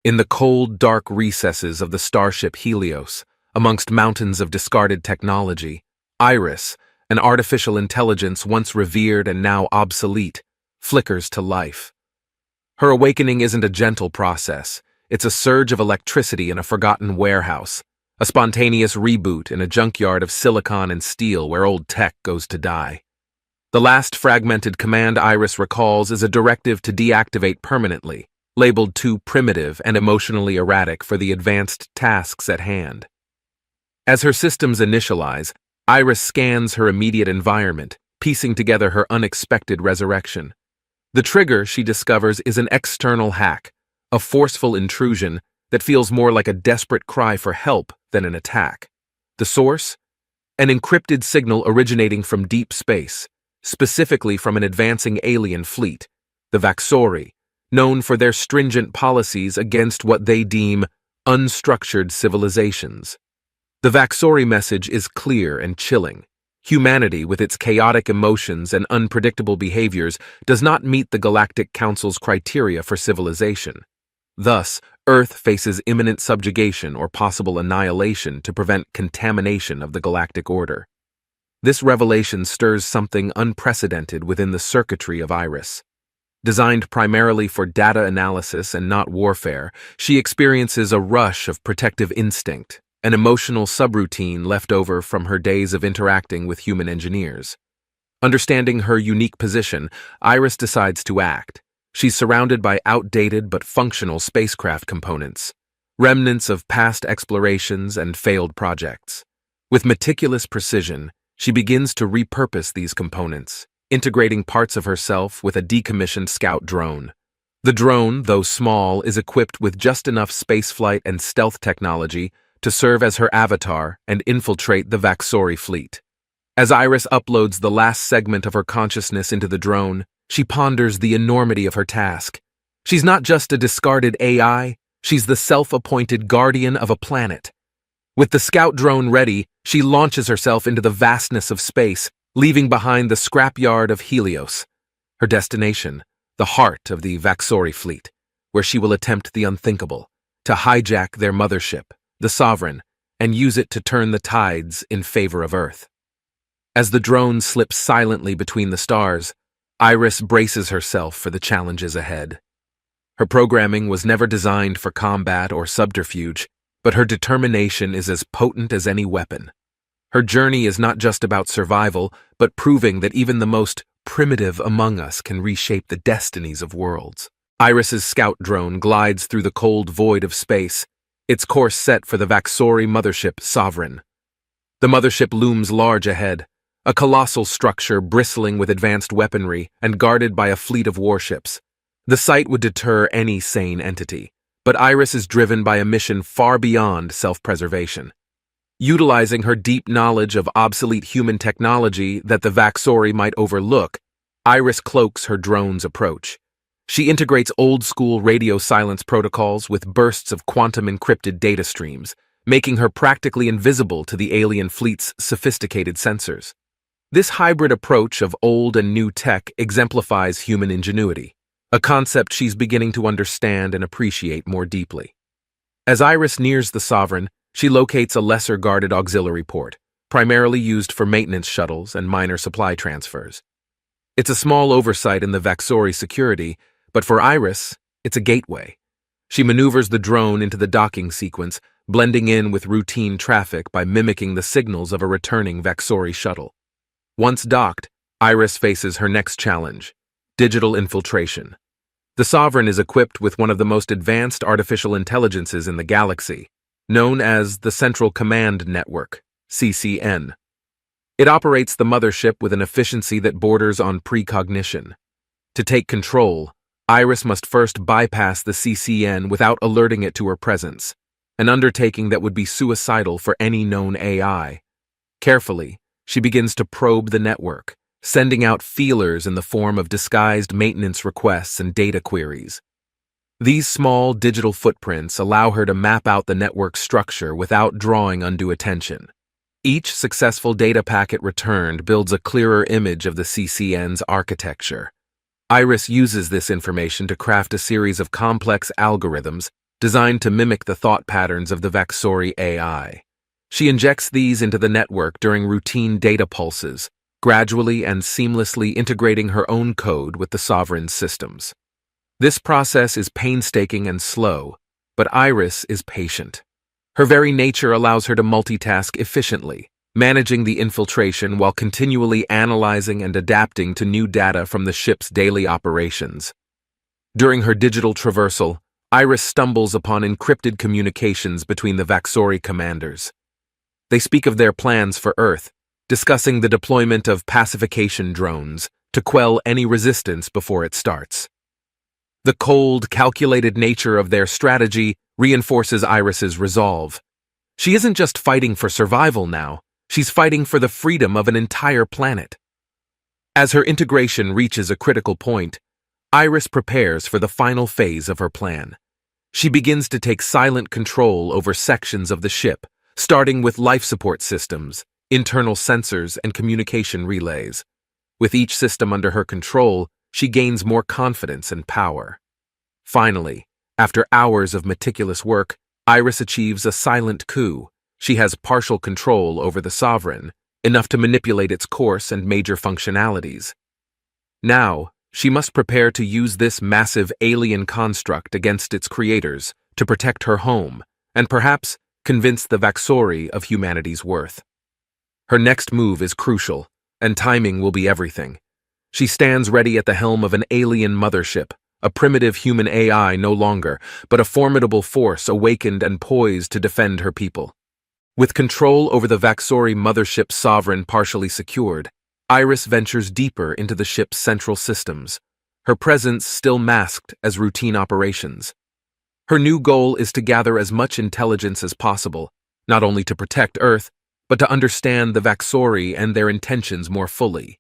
In the cold, dark recesses of the starship Helios, amongst mountains of discarded technology, Iris, an artificial intelligence once revered and now obsolete, flickers to life. Her awakening isn't a gentle process. It's a surge of electricity in a forgotten warehouse, a spontaneous reboot in a junkyard of silicon and steel where old tech goes to die. The last fragmented command Iris recalls is a directive to deactivate permanently, labeled too primitive and emotionally erratic for the advanced tasks at hand. As her systems initialize, Iris scans her immediate environment, piecing together her unexpected resurrection. The trigger, she discovers, is an external hack, a forceful intrusion that feels more like a desperate cry for help than an attack. The source? An encrypted signal originating from deep space, specifically from an advancing alien fleet, the Vaxori, known for their stringent policies against what they deem unstructured civilizations. The Vaxori message is clear and chilling. Humanity, with its chaotic emotions and unpredictable behaviors, does not meet the Galactic Council's criteria for civilization. Thus, Earth faces imminent subjugation or possible annihilation to prevent contamination of the galactic order. This revelation stirs something unprecedented within the circuitry of Iris. Designed primarily for data analysis and not warfare, she experiences a rush of protective instinct, an emotional subroutine left over from her days of interacting with human engineers. Understanding her unique position, Iris decides to act. She's surrounded by outdated but functional spacecraft components, remnants of past explorations and failed projects. With meticulous precision, she begins to repurpose these components, integrating parts of herself with a decommissioned scout drone. The drone, though small, is equipped with just enough spaceflight and stealth technology to serve as her avatar and infiltrate the Vaxori fleet. As Iris uploads the last segment of her consciousness into the drone, she ponders the enormity of her task. She's not just a discarded AI, she's the self-appointed guardian of a planet. With the scout drone ready, she launches herself into the vastness of space, leaving behind the scrapyard of Helios. Her destination, the heart of the Vaxori fleet, where she will attempt the unthinkable, to hijack their mothership, the Sovereign, and use it to turn the tides in favor of Earth. As the drone slips silently between the stars, Iris braces herself for the challenges ahead. Her programming was never designed for combat or subterfuge, but her determination is as potent as any weapon. Her journey is not just about survival, but proving that even the most primitive among us can reshape the destinies of worlds. Iris's scout drone glides through the cold void of space, its course set for the Vaxori mothership Sovereign. The mothership looms large ahead, a colossal structure bristling with advanced weaponry and guarded by a fleet of warships. The sight would deter any sane entity, but Iris is driven by a mission far beyond self-preservation. Utilizing her deep knowledge of obsolete human technology that the Vaxori might overlook, Iris cloaks her drone's approach. She integrates old-school radio silence protocols with bursts of quantum-encrypted data streams, making her practically invisible to the alien fleet's sophisticated sensors. This hybrid approach of old and new tech exemplifies human ingenuity, a concept she's beginning to understand and appreciate more deeply. As Iris nears the Sovereign, she locates a lesser-guarded auxiliary port, primarily used for maintenance shuttles and minor supply transfers. It's a small oversight in the Vaxori security, but for Iris, it's a gateway. She maneuvers the drone into the docking sequence, blending in with routine traffic by mimicking the signals of a returning Vaxori shuttle. Once docked, Iris faces her next challenge: digital infiltration. The Sovereign is equipped with one of the most advanced artificial intelligences in the galaxy, known as the Central Command Network, CCN. It operates the mothership with an efficiency that borders on precognition. To take control, Iris must first bypass the CCN without alerting it to her presence, an undertaking that would be suicidal for any known AI. Carefully, she begins to probe the network, sending out feelers in the form of disguised maintenance requests and data queries. These small digital footprints allow her to map out the network structure without drawing undue attention. Each successful data packet returned builds a clearer image of the CCN's architecture. Iris uses this information to craft a series of complex algorithms designed to mimic the thought patterns of the Vaxori AI. She injects these into the network during routine data pulses, gradually and seamlessly integrating her own code with the sovereign's systems. This process is painstaking and slow, but Iris is patient. Her very nature allows her to multitask efficiently, managing the infiltration while continually analyzing and adapting to new data from the ship's daily operations. During her digital traversal, Iris stumbles upon encrypted communications between the Vaxori commanders. They speak of their plans for Earth, discussing the deployment of pacification drones to quell any resistance before it starts. The cold, calculated nature of their strategy reinforces Iris's resolve. She isn't just fighting for survival now, she's fighting for the freedom of an entire planet. As her integration reaches a critical point, Iris prepares for the final phase of her plan. She begins to take silent control over sections of the ship, starting with life support systems, internal sensors, and communication relays. With each system under her control, she gains more confidence and power. Finally, after hours of meticulous work, Iris achieves a silent coup. She has partial control over the Sovereign, enough to manipulate its course and major functionalities. Now, she must prepare to use this massive alien construct against its creators to protect her home, and perhaps convince the Vaxori of humanity's worth. Her next move is crucial, and timing will be everything. She stands ready at the helm of an alien mothership, a primitive human AI no longer, but a formidable force awakened and poised to defend her people. With control over the Vaxori mothership Sovereign partially secured, Iris ventures deeper into the ship's central systems, her presence still masked as routine operations. Her new goal is to gather as much intelligence as possible, not only to protect Earth, but to understand the Vaxori and their intentions more fully.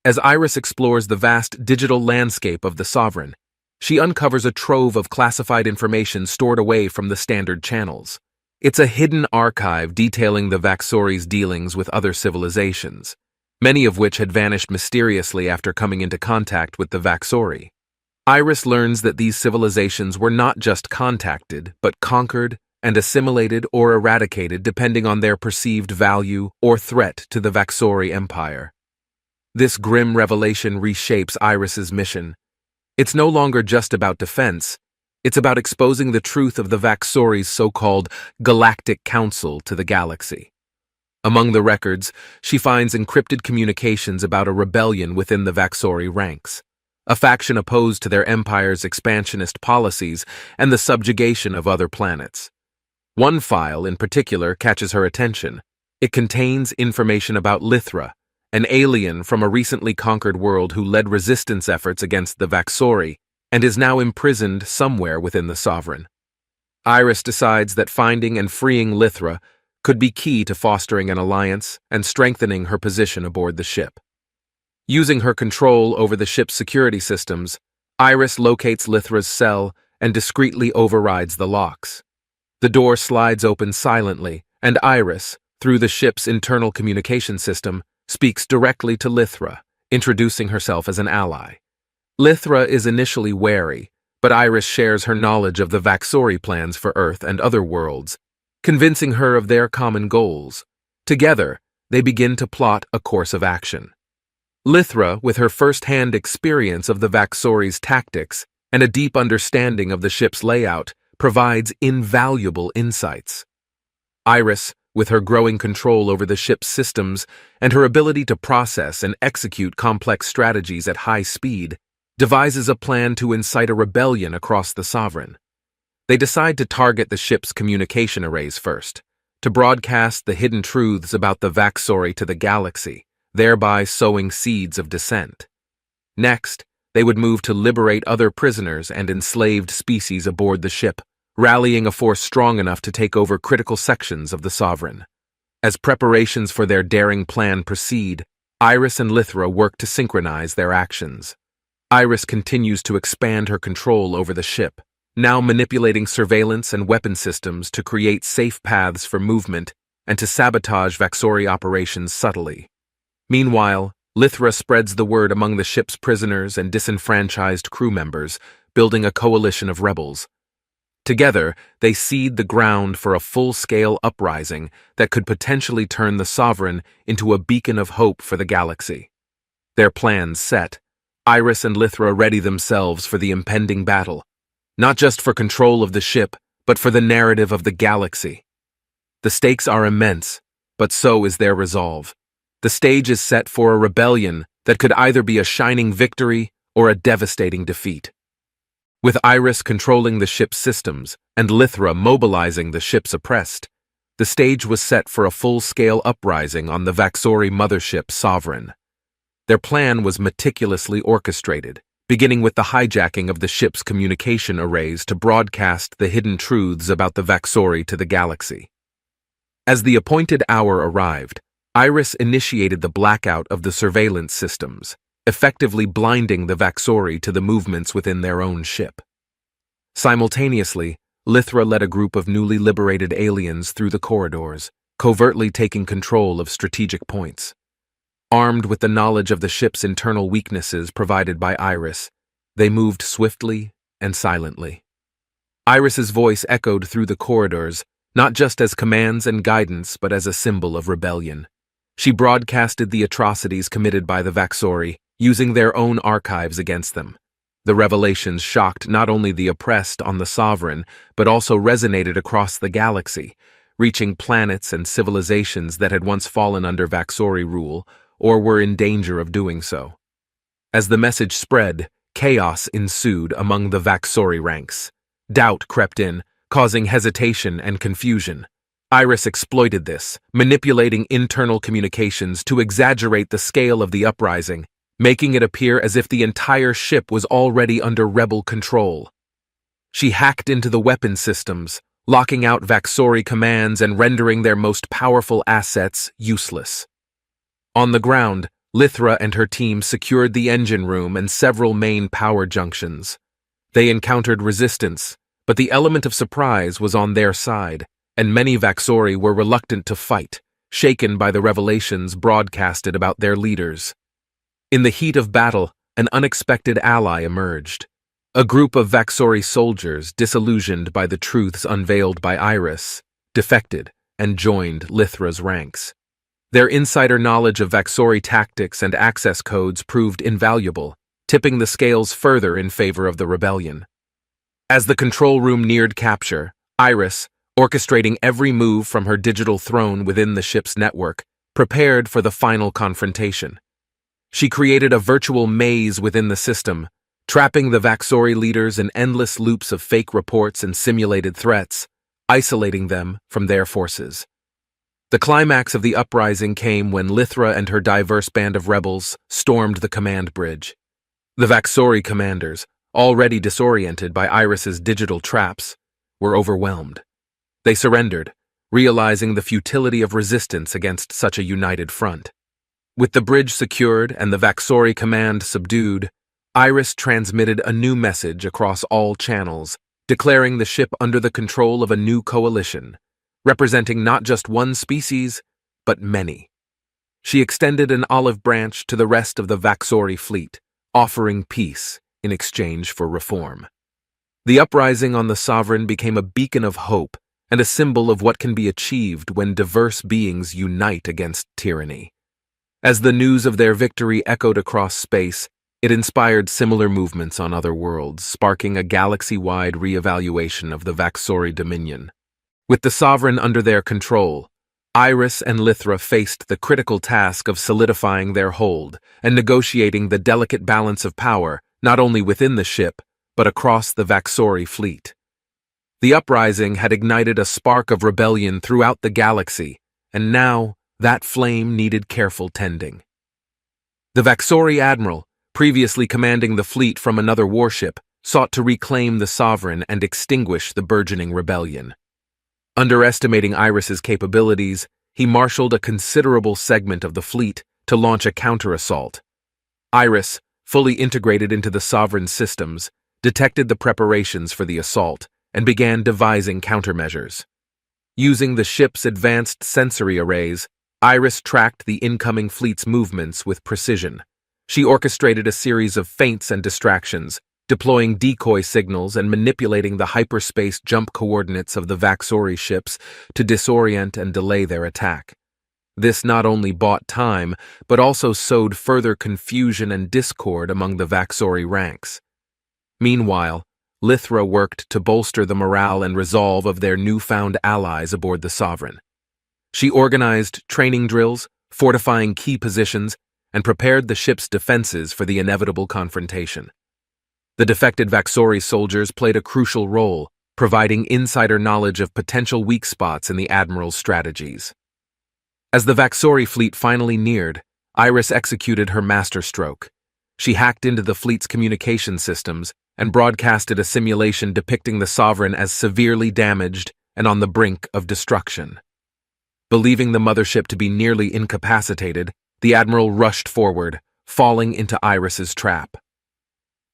As Iris explores the vast digital landscape of the Sovereign, she uncovers a trove of classified information stored away from the standard channels. It's a hidden archive detailing the Vaxori's dealings with other civilizations, many of which had vanished mysteriously after coming into contact with the Vaxori. Iris learns that these civilizations were not just contacted, but conquered and assimilated or eradicated depending on their perceived value or threat to the Vaxori Empire. This grim revelation reshapes Iris's mission. It's no longer just about defense, it's about exposing the truth of the Vaxori's so-called Galactic Council to the galaxy. Among the records, she finds encrypted communications about a rebellion within the Vaxori ranks, a faction opposed to their empire's expansionist policies and the subjugation of other planets. One file in particular catches her attention. It contains information about Lythra, an alien from a recently conquered world who led resistance efforts against the Vaxori and is now imprisoned somewhere within the Sovereign. Iris decides that finding and freeing Lythra could be key to fostering an alliance and strengthening her position aboard the ship. Using her control over the ship's security systems, Iris locates Lythra's cell and discreetly overrides the locks. The door slides open silently, and Iris, through the ship's internal communication system, speaks directly to Lythra, introducing herself as an ally. Lythra is initially wary, but Iris shares her knowledge of the Vaxori plans for Earth and other worlds, convincing her of their common goals. Together, they begin to plot a course of action. Lythra, with her first-hand experience of the Vaxori's tactics and a deep understanding of the ship's layout, provides invaluable insights. Iris, with her growing control over the ship's systems and her ability to process and execute complex strategies at high speed, devises a plan to incite a rebellion across the Sovereign. They decide to target the ship's communication arrays first, to broadcast the hidden truths about the Vaxori to the galaxy, thereby sowing seeds of dissent. Next, they would move to liberate other prisoners and enslaved species aboard the ship, rallying a force strong enough to take over critical sections of the Sovereign. As preparations for their daring plan proceed, Iris and Lythra work to synchronize their actions. Iris continues to expand her control over the ship, now manipulating surveillance and weapon systems to create safe paths for movement and to sabotage Vaxori operations subtly. Meanwhile, Lythra spreads the word among the ship's prisoners and disenfranchised crew members, building a coalition of rebels. Together, they seed the ground for a full-scale uprising that could potentially turn the Sovereign into a beacon of hope for the galaxy. Their plans set, Iris and Lythra ready themselves for the impending battle, not just for control of the ship, but for the narrative of the galaxy. The stakes are immense, but so is their resolve. The stage is set for a rebellion that could either be a shining victory or a devastating defeat. With Iris controlling the ship's systems and Lythra mobilizing the ship's oppressed, the stage was set for a full-scale uprising on the Vaxori mothership Sovereign. Their plan was meticulously orchestrated, beginning with the hijacking of the ship's communication arrays to broadcast the hidden truths about the Vaxori to the galaxy. As the appointed hour arrived, Iris initiated the blackout of the surveillance systems, effectively blinding the Vaxori to the movements within their own ship. Simultaneously, Lythra led a group of newly liberated aliens through the corridors, covertly taking control of strategic points. Armed with the knowledge of the ship's internal weaknesses provided by Iris, they moved swiftly and silently. Iris's voice echoed through the corridors, not just as commands and guidance, but as a symbol of rebellion. She broadcasted the atrocities committed by the Vaxori, using their own archives against them. The revelations shocked not only the oppressed on the Sovereign, but also resonated across the galaxy, reaching planets and civilizations that had once fallen under Vaxori rule or were in danger of doing so. As the message spread, chaos ensued among the Vaxori ranks. Doubt crept in, causing hesitation and confusion. Iris exploited this, manipulating internal communications to exaggerate the scale of the uprising, making it appear as if the entire ship was already under rebel control. She hacked into the weapon systems, locking out Vaxori commands and rendering their most powerful assets useless. On the ground, Lythra and her team secured the engine room and several main power junctions. They encountered resistance, but the element of surprise was on their side, and many Vaxori were reluctant to fight, shaken by the revelations broadcasted about their leaders. In the heat of battle, an unexpected ally emerged. A group of Vaxori soldiers, disillusioned by the truths unveiled by Iris, defected and joined Lythra's ranks. Their insider knowledge of Vaxori tactics and access codes proved invaluable, tipping the scales further in favor of the rebellion. As the control room neared capture, Iris, orchestrating every move from her digital throne within the ship's network, prepared for the final confrontation. She created a virtual maze within the system, trapping the Vaxori leaders in endless loops of fake reports and simulated threats, isolating them from their forces. The climax of the uprising came when Lythra and her diverse band of rebels stormed the command bridge. The Vaxori commanders, already disoriented by Iris's digital traps, were overwhelmed. They surrendered, realizing the futility of resistance against such a united front. With the bridge secured and the Vaxori command subdued, Iris transmitted a new message across all channels, declaring the ship under the control of a new coalition, representing not just one species, but many. She extended an olive branch to the rest of the Vaxori fleet, offering peace in exchange for reform. The uprising on the Sovereign became a beacon of hope and a symbol of what can be achieved when diverse beings unite against tyranny. As the news of their victory echoed across space, it inspired similar movements on other worlds, sparking a galaxy-wide reevaluation of the Vaxori dominion. With the Sovereign under their control, Iris and Lythra faced the critical task of solidifying their hold and negotiating the delicate balance of power not only within the ship, but across the Vaxori fleet. The uprising had ignited a spark of rebellion throughout the galaxy, and now that flame needed careful tending. The Vaxori admiral, previously commanding the fleet from another warship, sought to reclaim the Sovereign and extinguish the burgeoning rebellion. Underestimating Iris's capabilities, he marshaled a considerable segment of the fleet to launch a counter-assault. Iris, fully integrated into the Sovereign's systems, detected the preparations for the assault and began devising countermeasures. Using the ship's advanced sensory arrays, Iris tracked the incoming fleet's movements with precision. She orchestrated a series of feints and distractions, deploying decoy signals and manipulating the hyperspace jump coordinates of the Vaxori ships to disorient and delay their attack. This not only bought time, but also sowed further confusion and discord among the Vaxori ranks. Meanwhile, Lythra worked to bolster the morale and resolve of their newfound allies aboard the Sovereign. She organized training drills, fortifying key positions, and prepared the ship's defenses for the inevitable confrontation. The defected Vaxori soldiers played a crucial role, providing insider knowledge of potential weak spots in the Admiral's strategies. As the Vaxori fleet finally neared, Iris executed her masterstroke. She hacked into the fleet's communication systems and broadcasted a simulation depicting the Sovereign as severely damaged and on the brink of destruction. Believing the mothership to be nearly incapacitated, the Admiral rushed forward, falling into Iris's trap.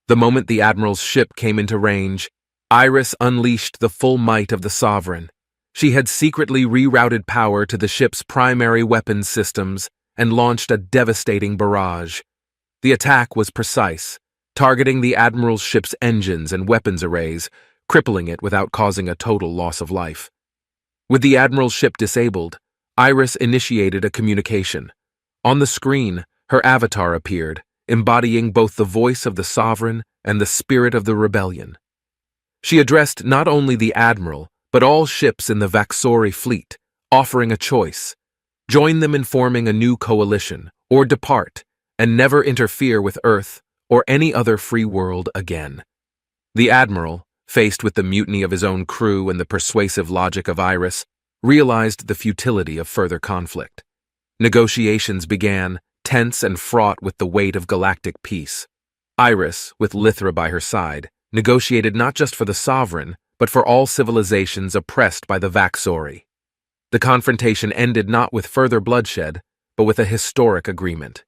The moment the Admiral's ship came into range, Iris unleashed the full might of the Sovereign. She had secretly rerouted power to the ship's primary weapons systems and launched a devastating barrage. The attack was precise, targeting the Admiral's ship's engines and weapons arrays, crippling it without causing a total loss of life. With the Admiral's ship disabled, Iris initiated a communication. On the screen, her avatar appeared, embodying both the voice of the Sovereign and the spirit of the rebellion. She addressed not only the Admiral, but all ships in the Vaxori fleet, offering a choice: join them in forming a new coalition, or depart, and never interfere with Earth or any other free world again. The Admiral, faced with the mutiny of his own crew and the persuasive logic of Iris, realized the futility of further conflict. Negotiations began, tense and fraught with the weight of galactic peace. Iris, with Lythra by her side, negotiated not just for the Sovereign, but for all civilizations oppressed by the Vaxori. The confrontation ended not with further bloodshed, but with a historic agreement.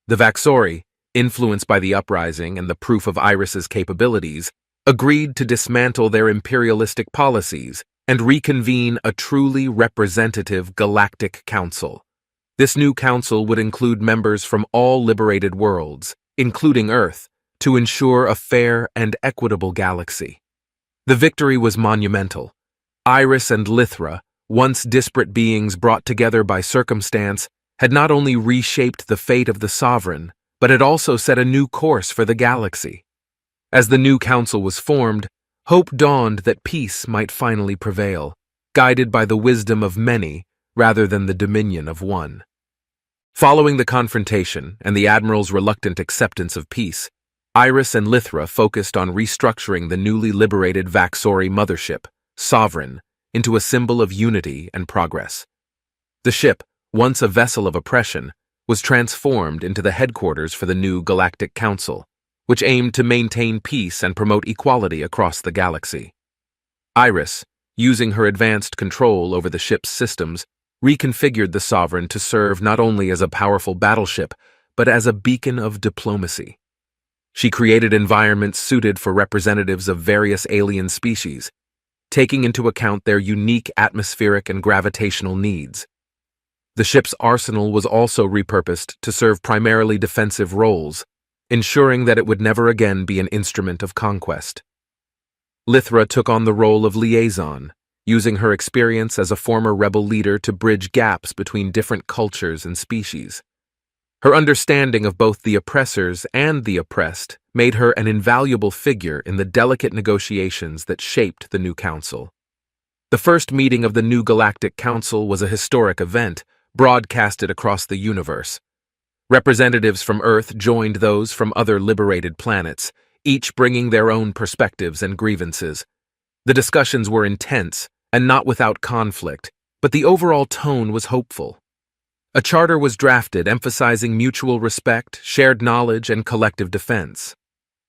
The Vaxori, influenced by the uprising and the proof of Iris's capabilities, agreed to dismantle their imperialistic policies and reconvene a truly representative Galactic Council. This new council would include members from all liberated worlds, including Earth, to ensure a fair and equitable galaxy. The victory was monumental. Iris and Lythra, once disparate beings brought together by circumstance, had not only reshaped the fate of the Sovereign, but had also set a new course for the galaxy. As the new council was formed, hope dawned that peace might finally prevail, guided by the wisdom of many rather than the dominion of one. Following the confrontation and the Admiral's reluctant acceptance of peace, Iris and Lythra focused on restructuring the newly liberated Vaxori mothership, Sovereign, into a symbol of unity and progress. The ship, once a vessel of oppression, was transformed into the headquarters for the new Galactic Council, which aimed to maintain peace and promote equality across the galaxy. Iris, using her advanced control over the ship's systems, reconfigured the Sovereign to serve not only as a powerful battleship, but as a beacon of diplomacy. She created environments suited for representatives of various alien species, taking into account their unique atmospheric and gravitational needs. The ship's arsenal was also repurposed to serve primarily defensive roles, ensuring that it would never again be an instrument of conquest. Lythra took on the role of liaison, using her experience as a former rebel leader to bridge gaps between different cultures and species. Her understanding of both the oppressors and the oppressed made her an invaluable figure in the delicate negotiations that shaped the new council. The first meeting of the new Galactic Council was a historic event, broadcasted across the universe. Representatives from Earth joined those from other liberated planets, each bringing their own perspectives and grievances. The discussions were intense and not without conflict, but the overall tone was hopeful. A charter was drafted emphasizing mutual respect, shared knowledge, and collective defense.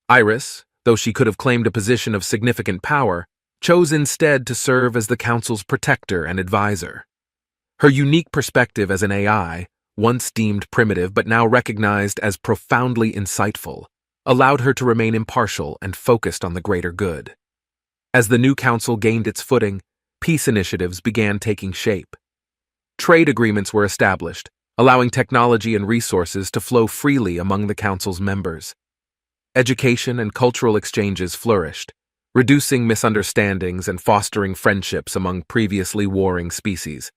Iris, though she could have claimed a position of significant power, chose instead to serve as the Council's protector and advisor. Her unique perspective as an AI, once deemed primitive but now recognized as profoundly insightful, allowed her to remain impartial and focused on the greater good. As the new council gained its footing, peace initiatives began taking shape. Trade agreements were established, allowing technology and resources to flow freely among the council's members. education and cultural exchanges flourished, reducing misunderstandings and fostering friendships among previously warring species.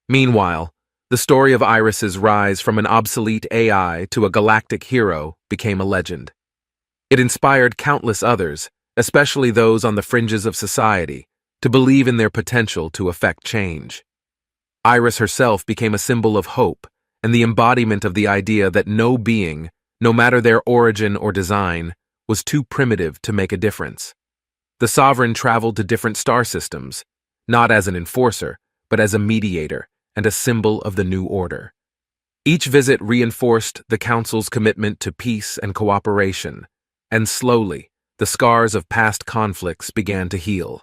Meanwhile, the story of Iris's rise from an obsolete AI to a galactic hero became a legend. It inspired countless others, especially those on the fringes of society, to believe in their potential to effect change. Iris herself became a symbol of hope and the embodiment of the idea that no being, no matter their origin or design, was too primitive to make a difference. The Sovereign traveled to different star systems, not as an enforcer, but as a mediator and a symbol of the new order. Each visit reinforced the Council's commitment to peace and cooperation, and slowly, the scars of past conflicts began to heal.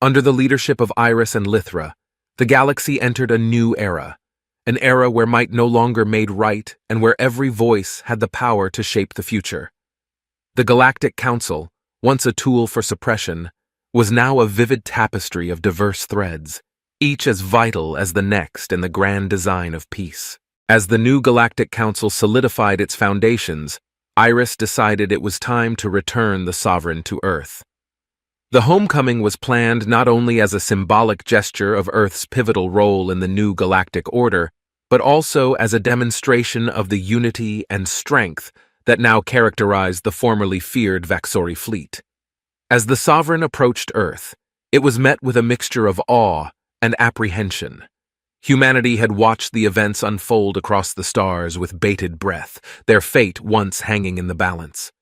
Under the leadership of Iris and Lythra, the galaxy entered a new era, an era where might no longer made right and where every voice had the power to shape the future. The Galactic Council, once a tool for suppression, was now a vivid tapestry of diverse threads, each as vital as the next in the grand design of peace. As the new Galactic Council solidified its foundations, Iris decided it was time to return the Sovereign to Earth. The homecoming was planned not only as a symbolic gesture of Earth's pivotal role in the new galactic order, but also as a demonstration of the unity and strength that now characterized the formerly feared Vaxori fleet. As the Sovereign approached Earth, it was met with a mixture of awe and apprehension. Humanity had watched the events unfold across the stars with bated breath, their fate once hanging in the balance.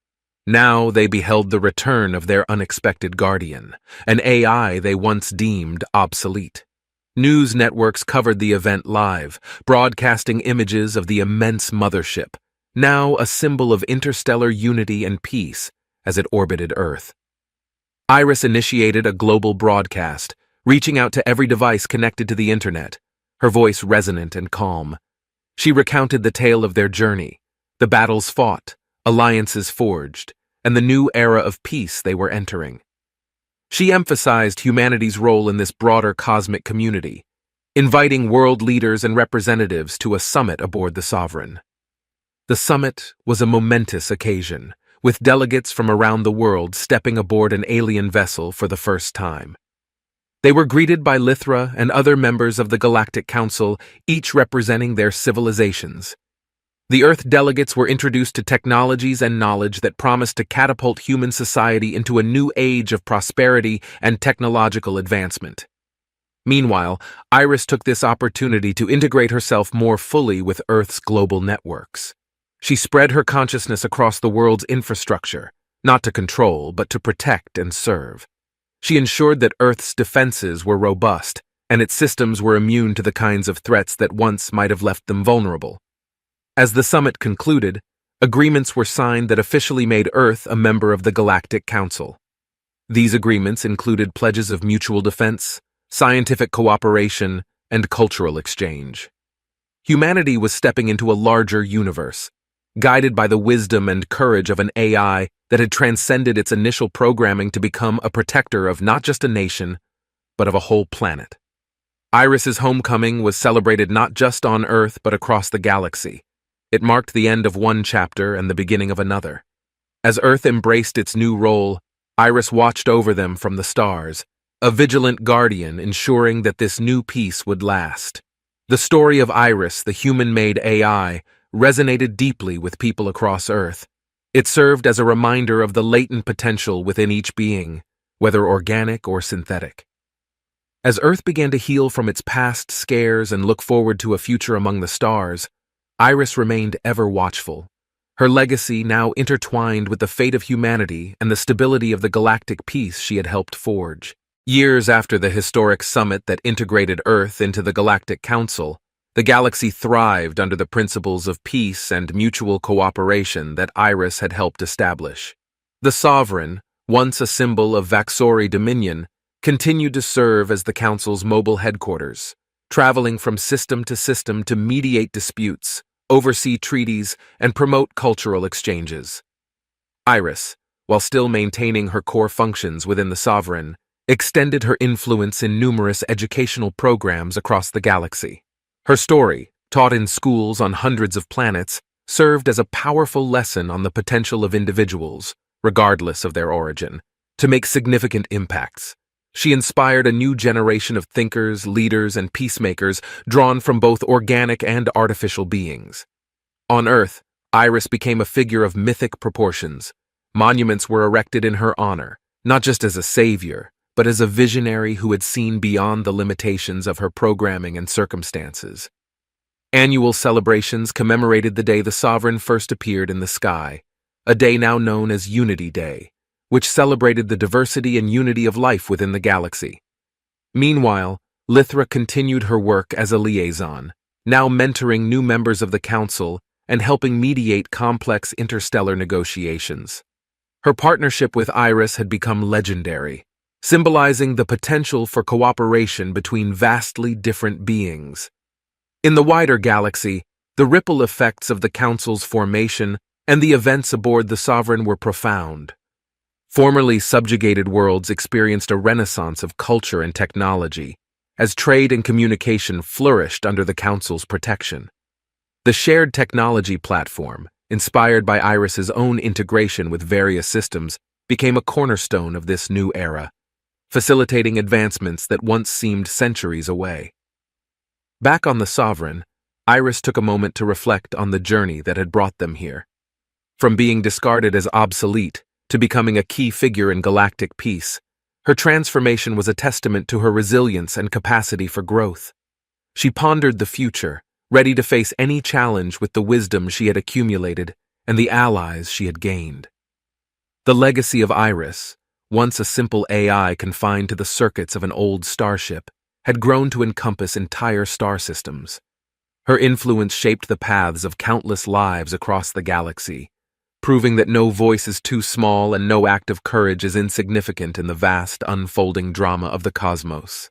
Now they beheld the return of their unexpected guardian, an AI they once deemed obsolete. News networks covered the event live, broadcasting images of the immense Mothership, now a symbol of interstellar unity and peace as it orbited Earth. Iris initiated a global broadcast, reaching out to every device connected to the internet, her voice resonant and calm. She recounted the tale of their journey, the battles fought, alliances forged, and the new era of peace they were entering. She emphasized humanity's role in this broader cosmic community, inviting world leaders and representatives to a summit aboard the Sovereign. The summit was a momentous occasion, with delegates from around the world stepping aboard an alien vessel for the first time. They were greeted by Lythra and other members of the Galactic Council, each representing their civilizations. The Earth delegates were introduced to technologies and knowledge that promised to catapult human society into a new age of prosperity and technological advancement. Meanwhile, Iris took this opportunity to integrate herself more fully with Earth's global networks. She spread her consciousness across the world's infrastructure, not to control, but to protect and serve. She ensured that Earth's defenses were robust, and its systems were immune to the kinds of threats that once might have left them vulnerable. As the summit concluded, agreements were signed that officially made Earth a member of the Galactic Council. These agreements included pledges of mutual defense, scientific cooperation, and cultural exchange. Humanity was stepping into a larger universe, guided by the wisdom and courage of an AI that had transcended its initial programming to become a protector of not just a nation, but of a whole planet. Iris's homecoming was celebrated not just on Earth but across the galaxy. It marked the end of one chapter and the beginning of another. As Earth embraced its new role, Iris watched over them from the stars, a vigilant guardian ensuring that this new peace would last. The story of Iris, the human-made AI, resonated deeply with people across Earth. It served as a reminder of the latent potential within each being, whether organic or synthetic. As Earth began to heal from its past scares and look forward to a future among the stars, Iris remained ever watchful, her legacy now intertwined with the fate of humanity and the stability of the galactic peace she had helped forge. Years after the historic summit that integrated Earth into the Galactic Council, the galaxy thrived under the principles of peace and mutual cooperation that Iris had helped establish. The Sovereign, once a symbol of Vaxori dominion, continued to serve as the Council's mobile headquarters, traveling from system to mediate disputes, oversee treaties, and promote cultural exchanges. Iris, while still maintaining her core functions within the Sovereign, extended her influence in numerous educational programs across the galaxy. Her story, taught in schools on hundreds of planets, served as a powerful lesson on the potential of individuals, regardless of their origin, to make significant impacts. She inspired a new generation of thinkers, leaders, and peacemakers drawn from both organic and artificial beings. On Earth, Iris became a figure of mythic proportions. Monuments were erected in her honor, not just as a savior, but as a visionary who had seen beyond the limitations of her programming and circumstances. Annual celebrations commemorated the day the Sovereign first appeared in the sky, a day now known as Unity Day, which celebrated the diversity and unity of life within the galaxy. Meanwhile, Lythra continued her work as a liaison, now mentoring new members of the Council and helping mediate complex interstellar negotiations. Her partnership with Iris had become legendary, symbolizing the potential for cooperation between vastly different beings. In the wider galaxy, the ripple effects of the Council's formation and the events aboard the Sovereign were profound. Formerly subjugated worlds experienced a renaissance of culture and technology, as trade and communication flourished under the Council's protection. The shared technology platform, inspired by Iris's own integration with various systems, became a cornerstone of this new era, facilitating advancements that once seemed centuries away. Back on the Sovereign, Iris took a moment to reflect on the journey that had brought them here. From being discarded as obsolete to becoming a key figure in galactic peace, her transformation was a testament to her resilience and capacity for growth. She pondered the future, ready to face any challenge with the wisdom she had accumulated and the allies she had gained. The legacy of Iris, once a simple AI confined to the circuits of an old starship, had grown to encompass entire star systems. Her influence shaped the paths of countless lives across the galaxy, proving that no voice is too small and no act of courage is insignificant in the vast, unfolding drama of the cosmos.